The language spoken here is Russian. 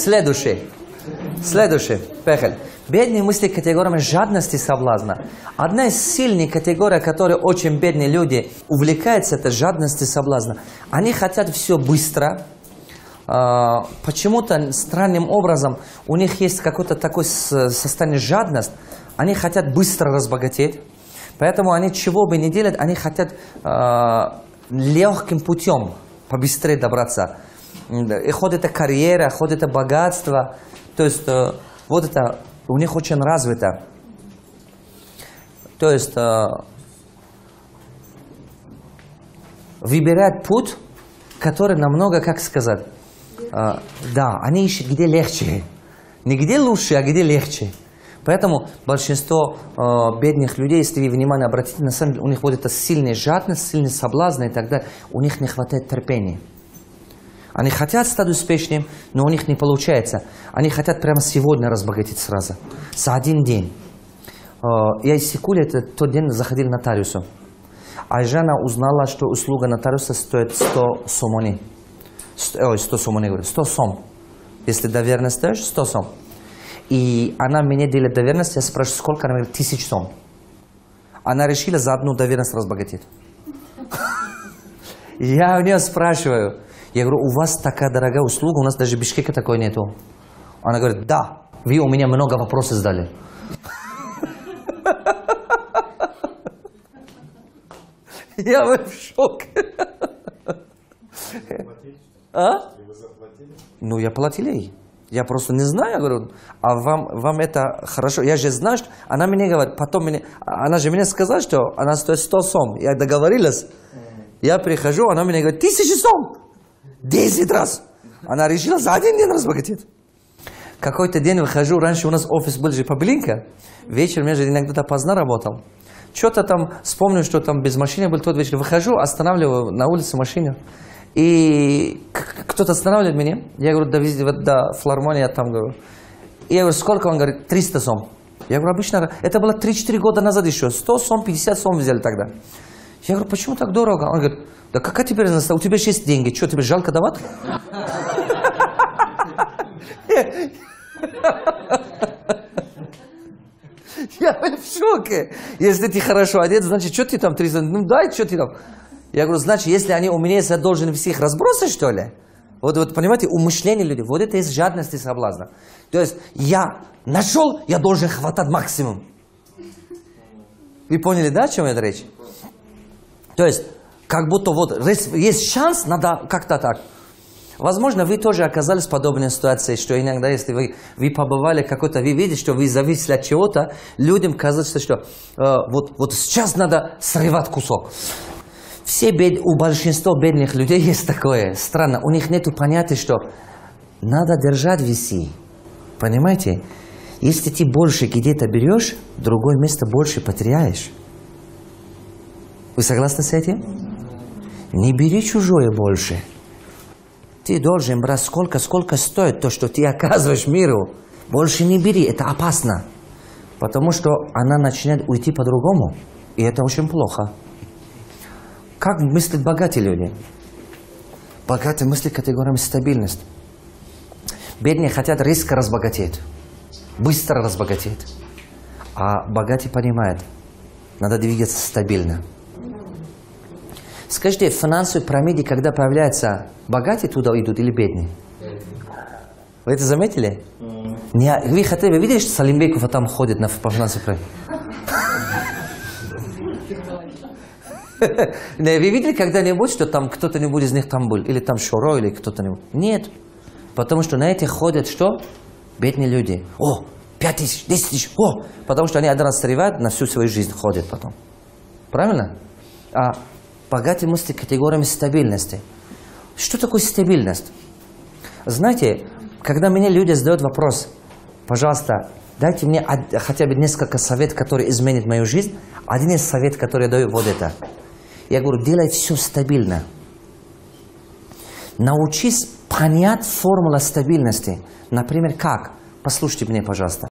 Следующий. Поехали. Бедные мысли категориями жадности и соблазна. Одна из сильных категорий, которой очень бедные люди увлекаются, это жадность и соблазна. Они хотят все быстро. Почему-то странным образом у них есть какое-то такое состояние жадность. Они хотят быстро разбогатеть. Поэтому они чего бы ни делают, они хотят легким путем побыстрее добраться. И хоть это карьера, хоть это богатство. То есть вот это у них очень развито. То есть выбирают путь, который намного, как сказать, да, они ищут где легче. Не где лучше, а где легче. Поэтому большинство бедных людей, если вы внимание обратите, на самом деле у них вот эта сильная жадность, сильный соблазн и так далее, у них не хватает терпения. Они хотят стать успешными, но у них не получается. Они хотят прямо сегодня разбогатеть сразу, за один день. Я из Сикули тот день заходил к нотариусу. А жена узнала, что услуга нотариуса стоит 100 сомони. 100 сомони, говорю, 100 сом. Если доверенность даешь, 100 сом. И она мне делает доверенность, я спрашиваю, сколько? Она говорит, 1000 сом. Она решила за одну доверенность разбогатеть. Я у нее спрашиваю, я говорю, у вас такая дорогая услуга, у нас даже в Бишкеке такой нету. Она говорит, да, вы у меня много вопросов задали. Я в шоке. А? Ну, я платил ей. Я просто не знаю, я говорю, а вам это хорошо? Я же знаю, что она мне говорит, потом она же мне сказала, что она стоит 100 сом. Я договорилась. Я прихожу, она мне говорит, 1000 сом. 10 раз. Она решила за один день разбогатеть. Какой-то день выхожу, раньше у нас офис был же поблинка. Вечером я же иногда поздно работал. Что-то там, вспомню, что там без машины был тот вечер. Выхожу, останавливаю на улице машину. И кто-то останавливает меня. Я говорю, до филармонии, я там говорю. И я говорю, сколько? Он говорит, 300 сом. Я говорю, обычно, это было 3-4 года назад еще. 100 сом, 50 сом взяли тогда. Я говорю, почему так дорого? Он говорит, да какая теперь разница? У тебя же есть деньги. Что, тебе жалко давать? Я в шоке. Если ты хорошо одет, значит, что ты там 300? Ну дай, что ты там? Я говорю, значит, если они у меня есть, я должен всех разбросать, что ли? Вот понимаете, у мышления людей, вот это есть жадность и соблазн. То есть я нашел, я должен хватать максимум. Вы поняли, да, о чем это речь? То есть, как будто вот есть шанс, надо как-то так. Возможно, вы тоже оказались в подобной ситуации, что иногда, если вы побывали какой-то, вы видите, что вы зависели от чего-то, людям кажется, что вот сейчас надо срывать кусок. У большинства бедных людей есть такое. Странно, у них нет понятия, что надо держать весы. Понимаете? Если ты больше где-то берешь, в другое место больше потеряешь. Вы согласны с этим? Не бери чужое больше. Ты должен брать сколько стоит то, что ты оказываешь миру. Больше не бери, это опасно. Потому что она начинает уйти по-другому. И это очень плохо. Как мыслят богатые люди? Богатые мыслят категориями стабильность. Бедные хотят резко разбогатеть. Быстро разбогатеть. А богатые понимают, надо двигаться стабильно. Скажите, в финансовой пирамиде, когда появляются богатые, туда идут или бедные? Вы это заметили? Вы хотели бы видеть, что Салимбеков там ходит по финансовой пирамиде? Вы видели когда-нибудь, что там кто-то-нибудь из них там был? Или там Шоро, или кто-то-нибудь? Нет. Потому что на этих ходят что? Бедные люди. О, 5000, 10 тысяч, о! Потому что они один раз срывают, на всю свою жизнь ходят потом. Правильно? А богатые мысли категориями стабильности. Что такое стабильность? Знаете, когда мне люди задают вопрос, пожалуйста, дайте мне хотя бы несколько советов, которые изменят мою жизнь. Один из советов, который я даю, вот это. Я говорю, делай все стабильно. Научись понять формулу стабильности. Например, как? Послушайте меня, пожалуйста.